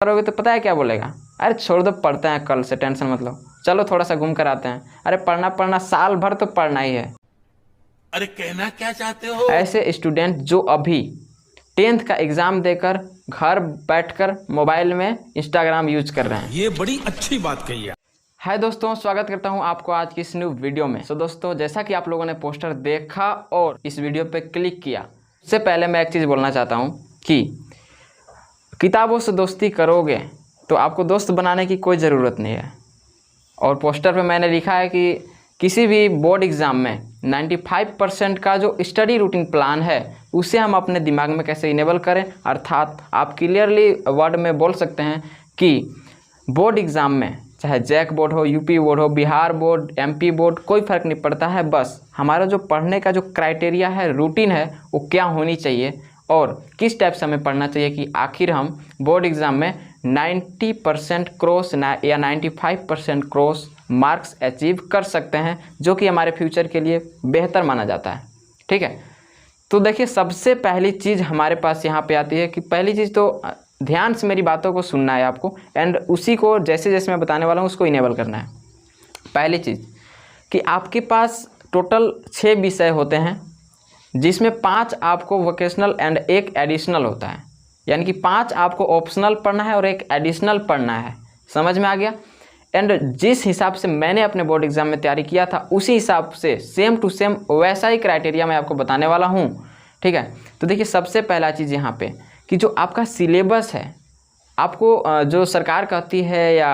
करोगे तो पता है क्या बोलेगा, अरे छोड़ दो पढ़ते हैं कल से, टेंशन मत लो, चलो थोड़ा सा घूम कर आते हैं। अरे पढ़ना पढ़ना, साल भर तो पढ़ना ही है। अरे कहना क्या चाहते हो? ऐसे स्टूडेंट जो अभी 10th का एग्ज़ाम देकर घर बैठकर मोबाइल में इंस्टाग्राम यूज कर रहे हैं। ये बड़ी अच्छी बात कही है। हाय दोस्तों, स्वागत करता हूं आपको आज की इस न्यू वीडियो में। दोस्तों, जैसा कि आप लोगों ने पोस्टर देखा और इस वीडियो पे क्लिक किया, उससे पहले मैं एक चीज़ बोलना चाहता हूं कि किताबों से दोस्ती करोगे तो आपको दोस्त बनाने की कोई ज़रूरत नहीं है। और पोस्टर पे मैंने लिखा है कि किसी भी बोर्ड एग्ज़ाम में 95% का जो स्टडी रूटीन प्लान है उसे हम अपने दिमाग में कैसे इनेबल करें। अर्थात आप क्लियरली वर्ड में बोल सकते हैं कि बोर्ड एग्ज़ाम में चाहे जैक बोर्ड हो, यूपी बोर्ड हो, बिहार बोर्ड, एमपी बोर्ड, कोई फ़र्क नहीं पड़ता है। बस हमारा जो पढ़ने का जो क्राइटेरिया है, रूटीन है, वो क्या होनी चाहिए और किस टाइप से हमें पढ़ना चाहिए कि आखिर हम बोर्ड एग्ज़ाम में 90% क्रॉस या 95% क्रॉस मार्क्स अचीव कर सकते हैं, जो कि हमारे फ्यूचर के लिए बेहतर माना जाता है। ठीक है, तो देखिए, सबसे पहली चीज़ हमारे पास यहाँ पे आती है कि पहली चीज़ तो ध्यान से मेरी बातों को सुनना है आपको, एंड उसी को जैसे जैसे मैं बताने वाला हूँ उसको इनेबल करना है। पहली चीज़ कि आपके पास टोटल 6 विषय होते हैं, जिसमें 5 आपको वोकेशनल एंड 1 एडिशनल होता है। यानी कि 5 आपको ऑप्शनल पढ़ना है और 1 एडिशनल पढ़ना है। समझ में आ गया? एंड जिस हिसाब से मैंने अपने बोर्ड एग्ज़ाम में तैयारी किया था उसी हिसाब से सेम टू सेम वैसा ही क्राइटेरिया मैं आपको बताने वाला हूँ। ठीक है, तो देखिए, सबसे पहला चीज़ यहाँ पे कि जो आपका सिलेबस है, आपको जो सरकार कहती है या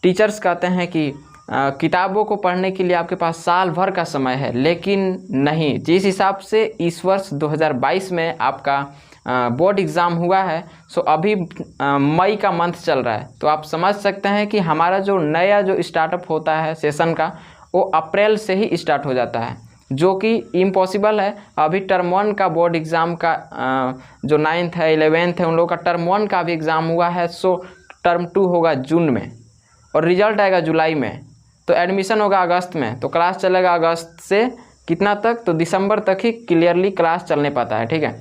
टीचर्स कहते हैं कि किताबों को पढ़ने के लिए आपके पास साल भर का समय है, लेकिन नहीं। जिस हिसाब से इस वर्ष 2022 में आपका बोर्ड एग्ज़ाम हुआ है, सो अभी मई का मंथ चल रहा है, तो आप समझ सकते हैं कि हमारा जो नया जो स्टार्टअप होता है सेशन का, वो अप्रैल से ही स्टार्ट हो जाता है, जो कि इम्पॉसिबल है। अभी टर्म 1 का बोर्ड एग्ज़ाम का जो 9th है, 11th है, उन लोगों का टर्म 1 का भी एग्ज़ाम हुआ है। सो टर्म 2 होगा जून में और रिजल्ट आएगा जुलाई में, तो एडमिशन होगा अगस्त में, तो क्लास चलेगा अगस्त से कितना तक, तो दिसंबर तक ही क्लियरली क्लास चलने पाता है। ठीक है,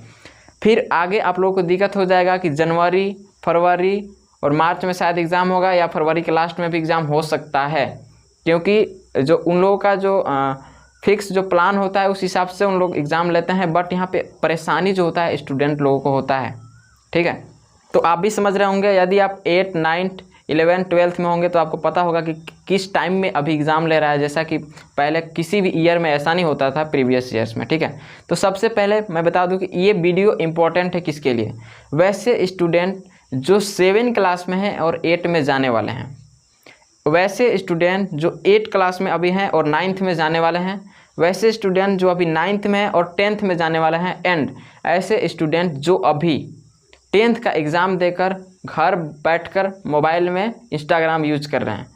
फिर आगे आप लोगों को दिक्कत हो जाएगा कि जनवरी, फरवरी और मार्च में शायद एग्ज़ाम होगा, या फरवरी के लास्ट में भी एग्ज़ाम हो सकता है, क्योंकि जो उन लोगों का जो फिक्स जो प्लान होता है उस हिसाब से उन लोग एग्ज़ाम लेते हैं। बट यहाँ पे परेशानी जो होता है स्टूडेंट लोगों को होता है। ठीक है, तो आप भी समझ रहे होंगे, यदि आप 8, 9, 11, 12 में होंगे तो आपको पता होगा कि किस टाइम में अभी एग्ज़ाम ले रहा है, जैसा कि पहले किसी भी ईयर में ऐसा नहीं होता था प्रीवियस ईयर्स में। ठीक है, तो सबसे पहले मैं बता दूं कि ये वीडियो इम्पोर्टेंट है किसके लिए, वैसे स्टूडेंट जो 7 क्लास में हैं और 8 में जाने वाले हैं, वैसे स्टूडेंट जो 8 क्लास में अभी हैं और 9th में जाने वाले हैं, वैसे स्टूडेंट जो अभी 9th में और 10th में जाने वाले हैं, एंड ऐसे स्टूडेंट जो अभी 10th का एग्ज़ाम देकर घर बैठकर मोबाइल में इंस्टाग्राम यूज कर रहे हैं।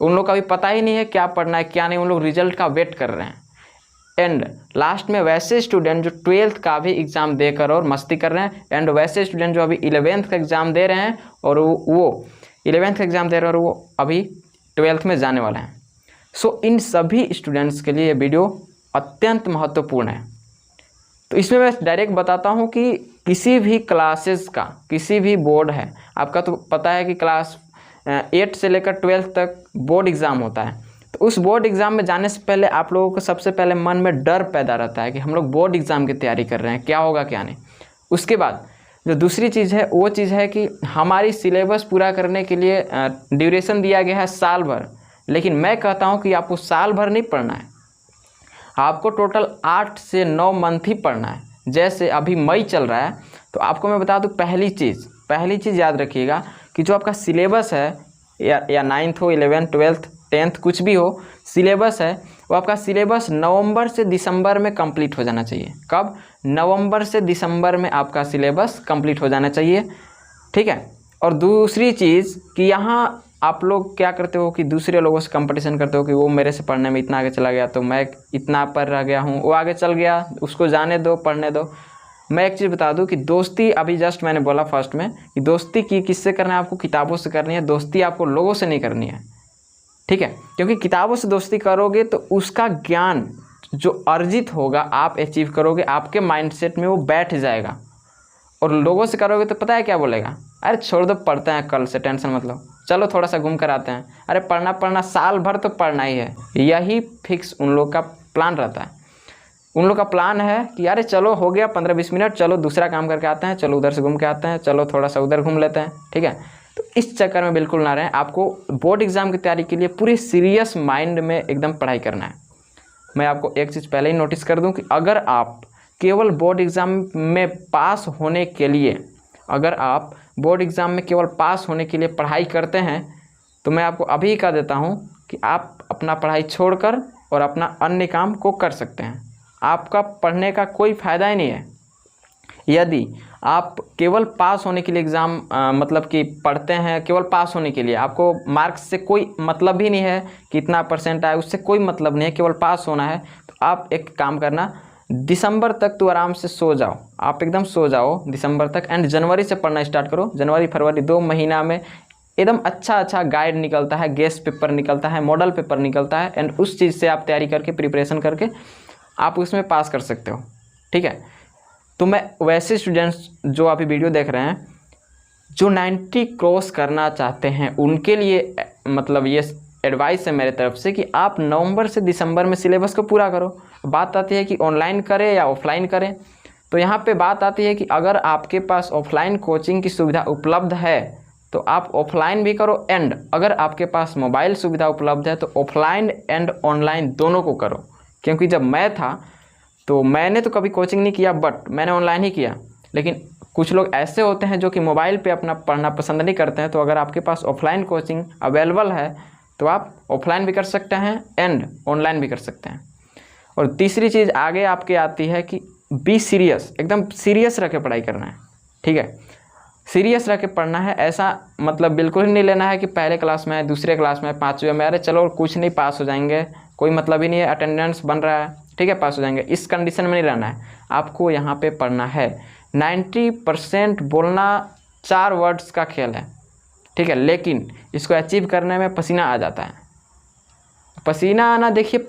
उन लोग का भी पता ही नहीं है क्या पढ़ना है क्या नहीं, उन लोग रिजल्ट का वेट कर रहे हैं। एंड लास्ट में वैसे स्टूडेंट जो 12th का भी एग्ज़ाम देकर और मस्ती कर रहे हैं, एंड वैसे स्टूडेंट जो अभी 11th का एग्ज़ाम दे रहे हैं और वो 11th का एग्ज़ाम दे रहे हैं और वो अभी 12th में जाने वाले हैं। सो इन सभी स्टूडेंट्स के लिए ये वीडियो अत्यंत महत्वपूर्ण है। तो इसमें मैं डायरेक्ट बताता हूँ कि किसी भी क्लासेस का किसी भी बोर्ड है, आपका तो पता है कि क्लास 8 से लेकर 12th तक बोर्ड एग्ज़ाम होता है। तो उस बोर्ड एग्ज़ाम में जाने से पहले आप लोगों को सबसे पहले मन में डर पैदा रहता है कि हम लोग बोर्ड एग्ज़ाम की तैयारी कर रहे हैं, क्या होगा क्या नहीं। उसके बाद जो दूसरी चीज़ है वो चीज़ है कि हमारी सिलेबस पूरा करने के लिए ड्यूरेशन दिया गया है साल भर, लेकिन मैं कहता हूँ कि आपको साल भर नहीं पढ़ना है, आपको टोटल 8 से 9 मंथ ही पढ़ना है। जैसे अभी मई चल रहा है, तो आपको मैं बता दूं, पहली चीज़ याद रखिएगा कि जो आपका सिलेबस है, या 9th हो, 11th, 12th, 10th कुछ भी हो, सिलेबस है वो आपका सिलेबस नवंबर से दिसंबर में कंप्लीट हो जाना चाहिए। कब? नवंबर से दिसंबर में आपका सिलेबस कंप्लीट हो जाना चाहिए। ठीक है, और दूसरी चीज़ कि यहाँ आप लोग क्या करते हो कि दूसरे लोगों से कंपटीशन करते हो कि वो मेरे से पढ़ने में इतना आगे चला गया तो मैं इतना पर रह गया हूँ, वो आगे चल गया, उसको जाने दो, पढ़ने दो। मैं एक चीज़ बता दूं कि दोस्ती, अभी जस्ट मैंने बोला फर्स्ट में कि दोस्ती की किससे करना है, आपको किताबों से करनी है। दोस्ती आपको लोगों से नहीं करनी है। ठीक है, क्योंकि किताबों से दोस्ती करोगे तो उसका ज्ञान जो अर्जित होगा आप अचीव करोगे, आपके माइंडसेट में वो बैठ जाएगा। और लोगों से करोगे तो पता है क्या बोलेगा, अरे छोड़ दो, पढ़ते हैं कल से, टेंशन मत लो, चलो थोड़ा सा घूम कर आते हैं। अरे पढ़ना साल भर तो पढ़ना ही है, यही फिक्स उन लोग का प्लान रहता है। उन लोग का प्लान है कि अरे चलो हो गया 15-20 मिनट, चलो दूसरा काम करके आते हैं, चलो उधर से घूम के आते हैं, चलो थोड़ा सा उधर घूम लेते हैं, ठीक है। तो इस चक्कर में बिल्कुल ना रहें। आपको बोर्ड एग्ज़ाम की तैयारी के लिए पूरी सीरियस माइंड में एकदम पढ़ाई करना है। मैं आपको एक चीज़ पहले ही नोटिस कर दूं कि अगर आप केवल बोर्ड एग्ज़ाम में पास होने के लिए, अगर आप बोर्ड एग्ज़ाम में केवल पास होने के लिए पढ़ाई करते हैं, तो मैं आपको अभी कह देता हूं कि आप अपना पढ़ाई छोड़कर और अपना अन्य काम को कर सकते हैं। आपका पढ़ने का कोई फ़ायदा ही नहीं है। यदि आप केवल पास होने के लिए एग्ज़ाम मतलब कि पढ़ते हैं, केवल पास होने के लिए, आपको मार्क्स से कोई मतलब ही नहीं है, कितना परसेंट आए उससे कोई मतलब नहीं है, केवल पास होना है, तो आप एक काम करना, दिसंबर तक तो आराम से सो जाओ, आप एकदम सो जाओ दिसंबर तक, एंड जनवरी से पढ़ना स्टार्ट करो। जनवरी फरवरी 2 महीना में एकदम अच्छा गाइड निकलता है, गेस्ट पेपर निकलता है, मॉडल पेपर निकलता है, एंड उस चीज़ से आप तैयारी करके प्रिपरेशन करके आप उसमें पास कर सकते हो, ठीक है। तो मैं वैसे स्टूडेंट्स जो अभी वीडियो देख रहे हैं, जो 90 क्रॉस करना चाहते हैं, उनके लिए मतलब ये एडवाइस है मेरे तरफ से कि आप नवंबर से दिसंबर में सिलेबस को पूरा करो। बात आती है कि ऑनलाइन करें या ऑफलाइन करें, तो यहाँ पे बात आती है कि अगर आपके पास ऑफलाइन कोचिंग की सुविधा उपलब्ध है तो आप ऑफलाइन भी करो, एंड अगर आपके पास मोबाइल सुविधा उपलब्ध है तो ऑफलाइन एंड ऑनलाइन दोनों को करो। क्योंकि जब मैं था तो मैंने तो कभी कोचिंग नहीं किया, बट मैंने ऑनलाइन ही किया। लेकिन कुछ लोग ऐसे होते हैं जो कि मोबाइल पे अपना पढ़ना पसंद नहीं करते हैं, तो अगर आपके पास ऑफलाइन कोचिंग अवेलेबल है तो आप ऑफलाइन भी कर सकते हैं एंड ऑनलाइन भी कर सकते हैं। और तीसरी चीज़ आगे आपके आती है कि बी सीरियस, एकदम सीरियस रह के पढ़ाई करना है, ठीक है। सीरियस रह के पढ़ना है, ऐसा मतलब बिल्कुल ही नहीं लेना है कि पहले क्लास में है, दूसरे क्लास में है, 5वीं में, अरे चलो कुछ नहीं पास हो जाएंगे, कोई मतलब ही नहीं है, अटेंडेंस बन रहा है, ठीक है पास हो जाएंगे, इस कंडीशन में नहीं रहना है। आपको यहाँ पे पढ़ना है। 90% बोलना 4 वर्ड्स का खेल है, ठीक है, लेकिन इसको अचीव करने में पसीना आ जाता है। पसीना आना, देखिए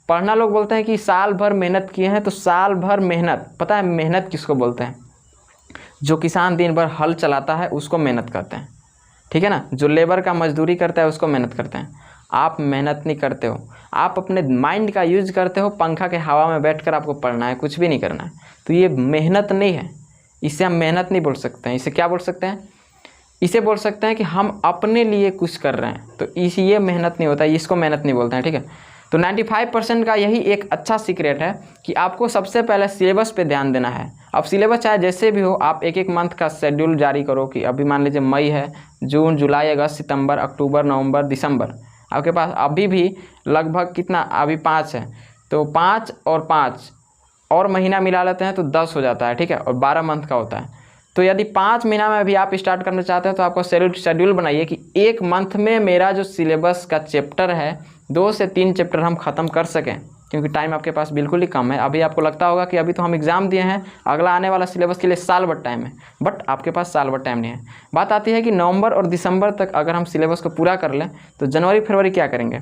पढ़ना लोग बोलते हैं कि साल भर मेहनत किए हैं, तो साल भर मेहनत, पता है मेहनत किसको बोलते हैं? जो किसान दिन भर हल चलाता है उसको मेहनत करते हैं, ठीक है ना। जो लेबर का मजदूरी करता है उसको मेहनत करते हैं। आप मेहनत नहीं करते हो, आप अपने माइंड का यूज करते हो, पंखा के हवा में बैठकर आपको पढ़ना है, कुछ भी नहीं करना है, तो ये मेहनत नहीं है। इसे हम मेहनत नहीं बोल सकते हैं, इसे क्या बोल सकते हैं? इसे बोल सकते हैं कि हम अपने लिए कुछ कर रहे हैं, तो ये मेहनत नहीं होता, इसको मेहनत नहीं बोलते हैं, ठीक है। तो 95% का यही एक अच्छा सीक्रेट है कि आपको सबसे पहले सिलेबस पे ध्यान देना है। अब सिलेबस चाहे जैसे भी हो, आप एक मंथ का शेड्यूल जारी करो कि अभी मान लीजिए मई है, जून, जुलाई, अगस्त, सितंबर, अक्टूबर, नवंबर, दिसंबर, आपके पास अभी भी लगभग कितना, अभी 5 है, तो 5 और 5 और महीना मिला लेते हैं तो 10 हो जाता है, ठीक है, और 12 मंथ का होता है। तो यदि 5 महीना में भी आप स्टार्ट करना चाहते हैं तो आपको शेड्यूल बनाइए कि 1 मंथ में मेरा जो सिलेबस का चैप्टर है 2 से 3 चैप्टर हम ख़त्म कर सकें, क्योंकि टाइम आपके पास बिल्कुल ही कम है। अभी आपको लगता होगा कि अभी तो हम एग्ज़ाम दिए हैं, अगला आने वाला सिलेबस के लिए साल भर टाइम है, बट आपके पास साल भर टाइम नहीं है। बात आती है कि नवंबर और दिसंबर तक अगर हम सिलेबस को पूरा कर लें तो जनवरी फरवरी क्या करेंगे?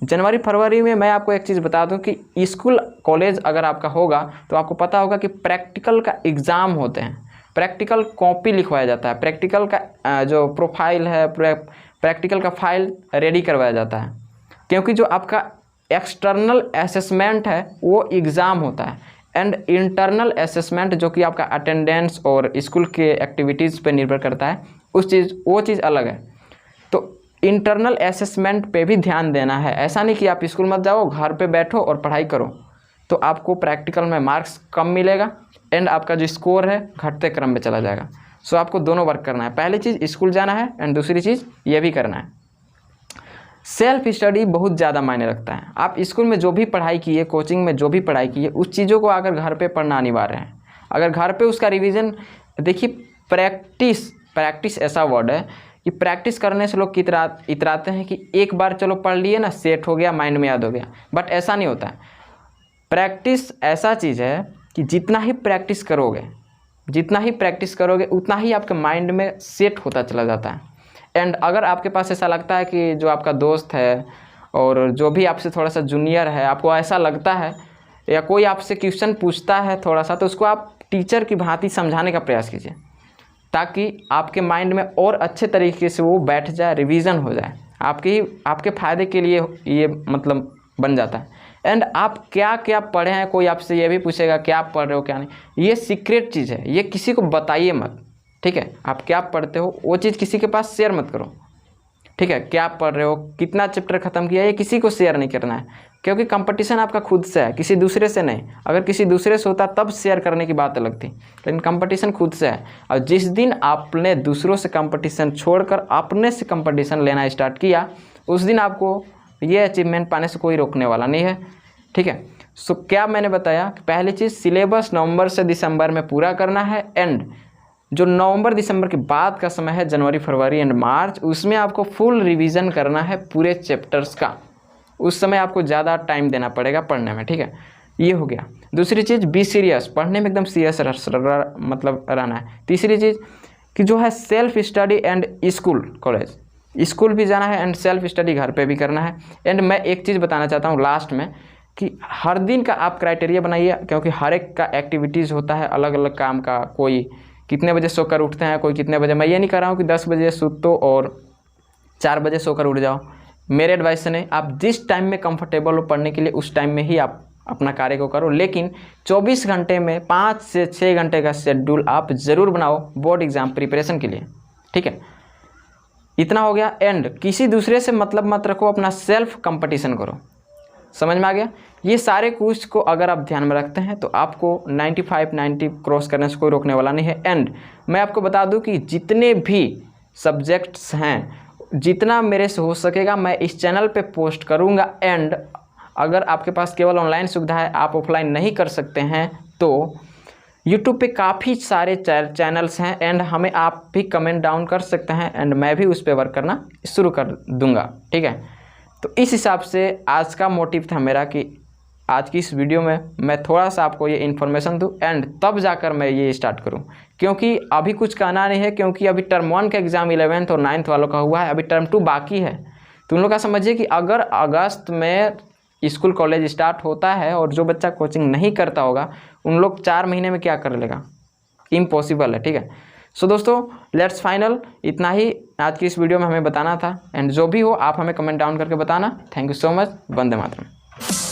जनवरी फरवरी में मैं आपको एक चीज़ बता दूं कि स्कूल कॉलेज अगर आपका होगा तो आपको पता होगा कि प्रैक्टिकल का एग्ज़ाम होते हैं, प्रैक्टिकल कॉपी लिखवाया जाता है, प्रैक्टिकल का जो प्रोफाइल है, प्रैक्टिकल का फाइल रेडी करवाया जाता है, क्योंकि जो आपका एक्सटर्नल असेसमेंट है वो एग्ज़ाम होता है, एंड इंटरनल असेसमेंट जो कि आपका अटेंडेंस और स्कूल के एक्टिविटीज़ पे निर्भर करता है, वो चीज़ अलग है। तो इंटरनल असेसमेंट पे भी ध्यान देना है। ऐसा नहीं कि आप स्कूल मत जाओ, घर पे बैठो और पढ़ाई करो, तो आपको प्रैक्टिकल में मार्क्स कम मिलेगा एंड आपका जो स्कोर है घटते क्रम में चला जाएगा। सो आपको दोनों वर्क करना है, पहली चीज़ स्कूल जाना है एंड दूसरी चीज़ ये भी करना है। सेल्फ स्टडी बहुत ज़्यादा मायने रखता है। आप स्कूल में जो भी पढ़ाई की है, कोचिंग में जो भी पढ़ाई की है, उस चीज़ों को अगर घर पे पढ़ना अनिवार्य है। अगर घर पे उसका रिवीजन, देखिए प्रैक्टिस ऐसा वर्ड है कि प्रैक्टिस करने से लोग इतराते हैं कि एक बार चलो पढ़ लिए ना, सेट हो गया, माइंड में याद हो गया, बट ऐसा नहीं होता है। प्रैक्टिस ऐसा चीज़ है कि जितना ही प्रैक्टिस करोगे उतना ही आपके माइंड में सेट होता चला जाता है। एंड अगर आपके पास ऐसा लगता है कि जो आपका दोस्त है और जो भी आपसे थोड़ा सा जूनियर है, आपको ऐसा लगता है, या कोई आपसे क्वेश्चन पूछता है थोड़ा सा, तो उसको आप टीचर की भांति समझाने का प्रयास कीजिए। ताकि आपके माइंड में और अच्छे तरीके से वो बैठ जाए, रिवीजन हो जाए, आपके फ़ायदे के लिए ये मतलब बन जाता है। एंड आप क्या क्या पढ़े हैं, कोई आपसे ये भी पूछेगा क्या आप पढ़ रहे हो क्या नहीं, ये सीक्रेट चीज़ है, ये किसी को बताइए मत, ठीक है। आप क्या पढ़ते हो वो चीज़ किसी के पास शेयर मत करो, ठीक है। क्या पढ़ रहे हो, कितना चैप्टर ख़त्म किया, ये किसी को शेयर नहीं करना है, क्योंकि कंपटीशन आपका खुद से है, किसी दूसरे से नहीं। अगर किसी दूसरे से होता तब शेयर करने की बात अलग थी, लेकिन कंपटीशन खुद से है। और जिस दिन आपने दूसरों से कंपटीशन छोड़कर अपने से कंपटीशन लेना स्टार्ट किया, उस दिन आपको ये अचीवमेंट पाने से कोई रोकने वाला नहीं है, ठीक है। सो क्या मैंने बताया कि पहली चीज़ सिलेबस नवंबर से दिसंबर में पूरा करना है। एंड जो नवंबर दिसंबर के बाद का समय है, जनवरी फरवरी एंड मार्च, उसमें आपको फुल रिवीजन करना है पूरे चैप्टर्स का। उस समय आपको ज़्यादा टाइम देना पड़ेगा पढ़ने में, ठीक है। ये हो गया। दूसरी चीज़, बी सीरियस, पढ़ने में एकदम सीरियस मतलब रहना है। तीसरी चीज़ कि जो है self study and school college, school भी जाना है एंड सेल्फ स्टडी घर पे भी करना है। एंड मैं एक चीज़ बताना चाहता हूँ लास्ट में कि हर दिन का आप क्राइटेरिया बनाइए, क्योंकि हर एक का एक्टिविटीज़ होता है अलग अलग काम का। कोई कितने बजे सोकर उठते हैं, कोई कितने बजे। मैं ये नहीं कह रहा हूँ कि 10 बजे सुतो और 4 बजे सोकर उठ जाओ, मेरे एडवाइस से नहीं। आप जिस टाइम में कंफर्टेबल हो पढ़ने के लिए उस टाइम में ही आप अपना कार्य को करो, लेकिन 24 घंटे में 5 से 6 घंटे का शेड्यूल आप ज़रूर बनाओ बोर्ड एग्ज़ाम प्रिपरेशन के लिए, ठीक है। इतना हो गया। एंड किसी दूसरे से मतलब मत रखो, अपना सेल्फ कंपटीशन करो। समझ में आ गया? ये सारे कुछ को अगर आप ध्यान में रखते हैं तो आपको 90 क्रॉस करने से कोई रोकने वाला नहीं है। एंड मैं आपको बता दूं कि जितने भी सब्जेक्ट्स हैं, जितना मेरे से हो सकेगा मैं इस चैनल पे पोस्ट करूंगा। एंड अगर आपके पास केवल ऑनलाइन सुविधा है, आप ऑफलाइन नहीं कर सकते हैं, तो यूट्यूब पे काफ़ी सारे चैनल्स हैं। एंड हमें आप भी कमेंट डाउन कर सकते हैं एंड मैं भी उस पर वर्क करना शुरू कर दूंगा, ठीक है। तो इस हिसाब से आज का मोटिव था मेरा कि आज की इस वीडियो में मैं थोड़ा सा आपको ये इन्फॉर्मेशन दूं एंड तब जाकर मैं ये स्टार्ट करूं, क्योंकि अभी कुछ कहना नहीं है, क्योंकि अभी टर्म 1 का एग्ज़ाम 11th और 9th वालों का हुआ है, अभी टर्म 2 बाकी है। तो उन लोग का समझिए कि अगर अगस्त में स्कूल कॉलेज स्टार्ट होता है और जो बच्चा कोचिंग नहीं करता होगा, उन लोग 4 महीने में क्या कर लेगा, इम्पॉसिबल है, ठीक है। सो दोस्तों लेट्स फाइनल, इतना ही आज की इस वीडियो में हमें बताना था। एंड जो भी हो आप हमें कमेंट डाउन करके बताना। Thank you so much. Vande Mataram.